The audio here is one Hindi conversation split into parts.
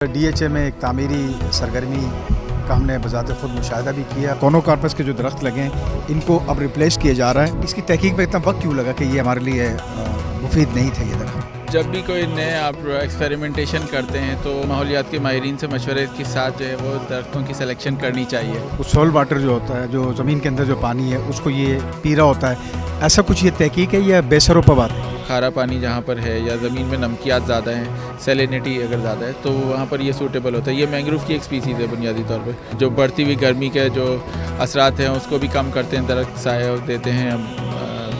डीएचए में एक तामीरी सरगर्मी का हमने बज़ात ख़ुद मुशाहिदा भी किया। कोनोकार्पस के जो दरख्त लगे हैं इनको अब रिप्लेस किया जा रहा है। इसकी तहकीक में इतना वक्त क्यों लगा कि ये हमारे लिए मुफीद नहीं थे ये दरख्त? जब भी कोई नए आप एक्सपेरिमेंटेशन करते हैं तो माहौलियात के माहिरीन से मशवरे के साथ जो है वो दरख्तों की सिलेक्शन करनी चाहिए। वो सॉल्ट वाटर जो होता है, जो ज़मीन के अंदर जो पानी है उसको ये पी रहा होता है, ऐसा कुछ ये तहकीक है या बेसरों पर बात है? खारा पानी जहाँ पर है या ज़मीन में नमकियात ज़्यादा हैं, सैलिनिटी अगर ज़्यादा है तो वहाँ पर ये सूटेबल होता है। ये मैंग्रोव की एक स्पीसीज़ है बुनियादी तौर पे, जो बढ़ती हुई गर्मी के जो असरात हैं उसको भी कम करते हैं, दरख्त साया देते हैं,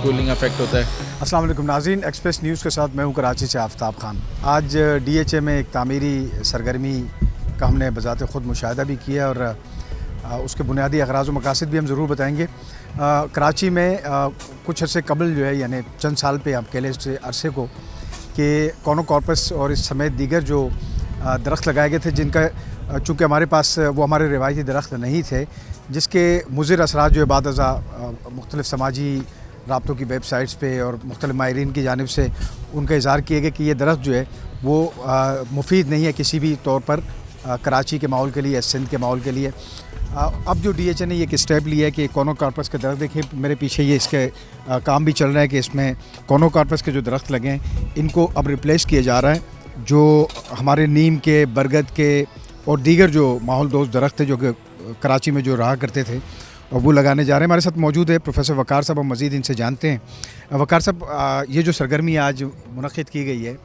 कूलिंग इफेक्ट होता है। अस्सलाम वालेकुम नाज़रीन, एक्सप्रेस न्यूज़ के साथ मैं हूँ कराची से आफ्ताब खान। आज डीएचए में एक तामीरी सरगर्मी का हमने बज़ात ख़ुद मुशाहिदा भी किया और उसके बुनियादी अगराज़ व मकासद भी हम ज़रूर बताएंगे। कराची में कुछ अर्से कबल जो है यानी चंद साल पे आप कह लें इस अरसे को कि कोनोकार्पस और इस समेत दीगर जो दरख्त लगाए गए थे, जिनका चूँकि हमारे पास वो हमारे रिवायती दरख्त नहीं थे, जिसके मुज़िर असरात जो है बाद अज़ा मुख्तलिफ़ समाजी राब्तों की वेबसाइट्स पे और मुख्तलिफ़ माहिरीन की जानिब से उनका इज़हार किया गया कि ये दरख्त जो है वो मुफीद नहीं है किसी भी तौर पर कराची के माहौल के लिए, सिंध के माहौल के लिए। अब जो डीएचए ने एक स्टेप लिया है कि कोनोकार्पस के दरख्त, देखिए मेरे पीछे ये इसके काम भी चल रहा है कि इसमें कोनोकार्पस के जो दरख्त लगे हैं इनको अब रिप्लेस किया जा रहा है। जो हमारे नीम के, बरगद के और दीगर जो माहौल दोस्त दरख्त थे जो कि कराची में जो रहा करते थे और वो लगाने जा रहे हैं। हमारे साथ मौजूद है प्रोफेसर वक़ार साहब, हम मज़ीद इनसे जानते हैं। वक़ार साहब, ये जो सरगर्मी आज मुनक़्क़िद की गई है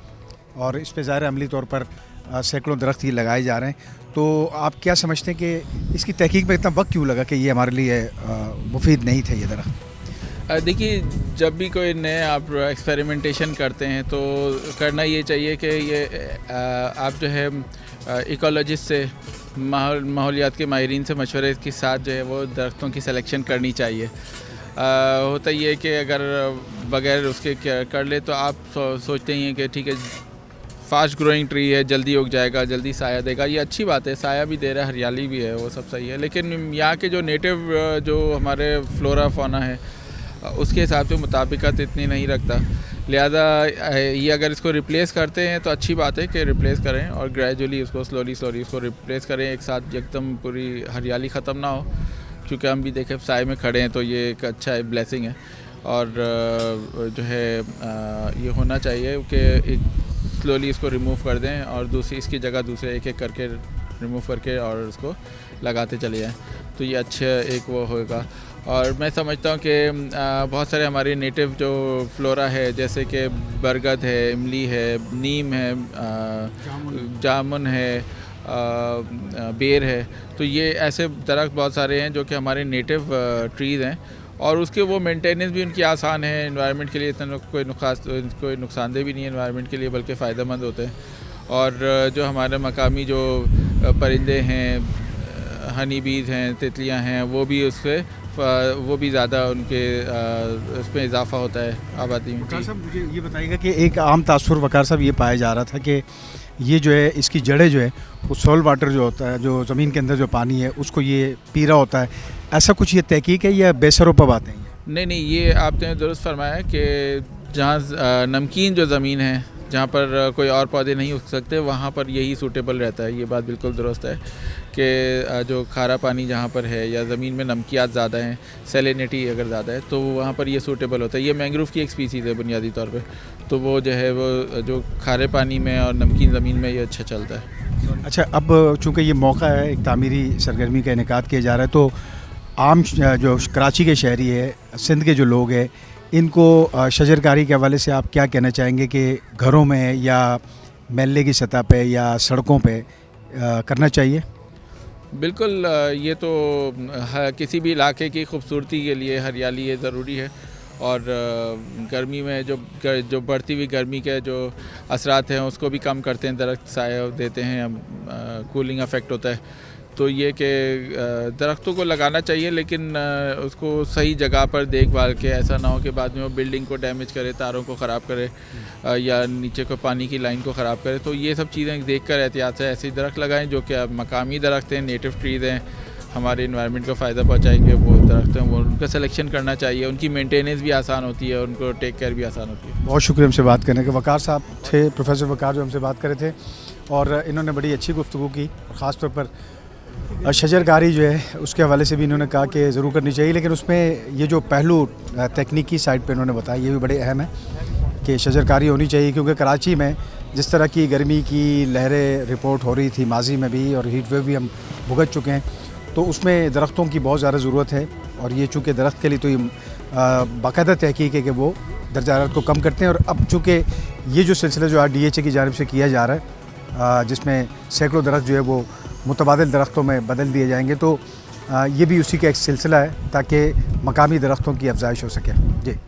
और इस पर ज़ाहिर अमली तौर पर सैकड़ों दरख्त ये लगाए जा रहे हैं, तो आप क्या समझते हैं कि इसकी तहकीक में इतना वक्त क्यों लगा कि ये हमारे लिए मुफीद नहीं थे ये दरख्त? देखिए, जब भी कोई नए आप एक्सपेरिमेंटेशन करते हैं तो करना ये चाहिए कि ये आप जो है इकोलॉजिस्ट से, माहौलियात के माहिरीन से मशवरे के साथ जो है वो दरख्तों की सिलेक्शन करनी चाहिए। होता ये है कि अगर बग़ैर उसके क्या कर ले तो आप सोचते ही हैं कि ठीक है, फास्ट ग्रोइंग ट्री है, जल्दी उग जाएगा, जल्दी साया देगा। ये अच्छी बात है, साया भी दे रहा है, हरियाली भी है, वो सब सही है। लेकिन यहाँ के जो नेटिव जो हमारे फ्लोरा फौना है उसके हिसाब से मुताबिकत इतनी नहीं रखता। लिहाजा ये अगर इसको रिप्लेस करते हैं तो अच्छी बात है कि रिप्लेस करें और ग्रेजुअली उसको स्लोली उसको रिप्लेस करें, एक साथ एकदम पूरी हरियाली ख़त्म ना हो। क्योंकि हम भी देखें साए में खड़े हैं तो ये एक अच्छा ब्लेसिंग है और जो है ये होना चाहिए कि स्लोली इसको रिमूव कर दें और दूसरी इसकी जगह दूसरे एक एक करके रिमूव करके और उसको लगाते चले जाएं, तो ये अच्छा एक वो होगा। और मैं समझता हूँ कि बहुत सारे हमारे नेटिव जो फ्लोरा है, जैसे कि बरगद है, इमली है, नीम है, जामुन है, बेर है, तो ये ऐसे दरख्त बहुत सारे हैं जो कि हमारे नेटिव ट्रीज़ हैं और उसके वो मेंटेनेंस भी उनकी आसान है। एनवायरनमेंट के लिए इतना कोई नुकसानदेह भी नहीं है एनवायरनमेंट के लिए, बल्कि फ़ायदेमंद होते हैं। और जो हमारे मकामी जो परिंदे हैं, हनी बीज हैं, तितलियां हैं, वो भी ज़्यादा उनके उसमें इजाफा होता है आबादी में। वक़ार साहब, मुझे ये बताइएगा कि एक आम तासुर वक़ार साहब ये पाया जा रहा था कि ये जो है इसकी जड़ें जो है वो सॉल्ट वाटर जो होता है, जो ज़मीन के अंदर जो पानी है उसको ये पी रहा होता है, ऐसा कुछ ये तहकीक है या बेसरों पर बात है? नहीं, ये आपने दुरुस्त फरमाया कि जहाँ नमकीन जो ज़मीन है, जहाँ पर कोई और पौधे नहीं उग सकते, वहाँ पर यही सूटेबल रहता है। ये बात बिल्कुल दुरुस्त है कि जो खारा पानी जहाँ पर है या ज़मीन में नमकियात ज़्यादा हैं, सैलिनिटी अगर ज़्यादा है तो वहाँ पर ये सूटेबल होता है। ये मैंग्रोव की एक स्पीसीज़ है बुनियादी तौर पे, तो वो जो है वो जो खारे पानी में और नमकीन ज़मीन में ये अच्छा चलता है। अच्छा, अब चूँकि ये मौका है, एक तामीरी सरगर्मी का इनेकाद किया जा रहा है, तो आम जो कराची के शहरी है, सिंध के जो लोग हैं, इनको शजरकारी के हवाले से आप क्या कहना चाहेंगे कि घरों में या महल्ले की सतह पे या सड़कों पे करना चाहिए? बिल्कुल, ये तो किसी भी इलाके की खूबसूरती के लिए हरियाली ये ज़रूरी है और गर्मी में जो बढ़ती हुई गर्मी के जो असरात हैं उसको भी कम करते हैं, दरख्त साया देते हैं, कूलिंग इफेक्ट होता है। तो ये कि दरख्तों को लगाना चाहिए, लेकिन उसको सही जगह पर देखभाल के, ऐसा ना हो कि बाद में वो बिल्डिंग को डैमेज करे, तारों को ख़राब करे या नीचे को पानी की लाइन को ख़राब करे। तो ये सब चीज़ें देख कर एहतियात से ऐसे दरख्त लगाएं जो कि मकामी दरख्त हैं, नेटिव ट्रीज़ हैं, हमारे इन्वायरमेंट को फ़ायदा पहुँचाएंगे। वो दरख्त हैं वो उनका सिलेक्शन करना चाहिए, उनकी मेंटेनेंस भी आसान होती है, उनको टेक केयर भी आसान होती है। बहुत शुक्रिया हमसे बात करने के। वक़ार साहब थे, प्रोफेसर वक़ार जो हमसे बात कर रहे थे। और इन्होंने बड़ी अच्छी गुफ्तगू की। ख़ास तौर पर शजरकारी जो है उसके हवाले से भी इन्होंने कहा कि ज़रूर करनी चाहिए, लेकिन उसमें ये जो पहलू तकनीकी साइड पे इन्होंने बताया ये भी बड़े अहम है कि शजरकारी होनी चाहिए, क्योंकि कराची में जिस तरह की गर्मी की लहरें रिपोर्ट हो रही थी माजी में भी, और हीट वेव भी हम भुगत चुके हैं, तो उसमें दरख्तों की बहुत ज़्यादा ज़रूरत है। और ये चूँकि दरख्त के लिए तो ये बाकायदा तहकीक है कि वो दर्जा हरारत को कम करते हैं। और अब चूँकि ये जो सिलसिला जो DHA की जानिब से किया जा रहा है, जिसमें सैकड़ों दरख्त जो है वो मुतबादिल दरख्तों में बदल दिए जाएंगे, तो ये भी उसी का एक सिलसिला है ताकि मकामी दरख्तों की अफजाइश हो सके। जी।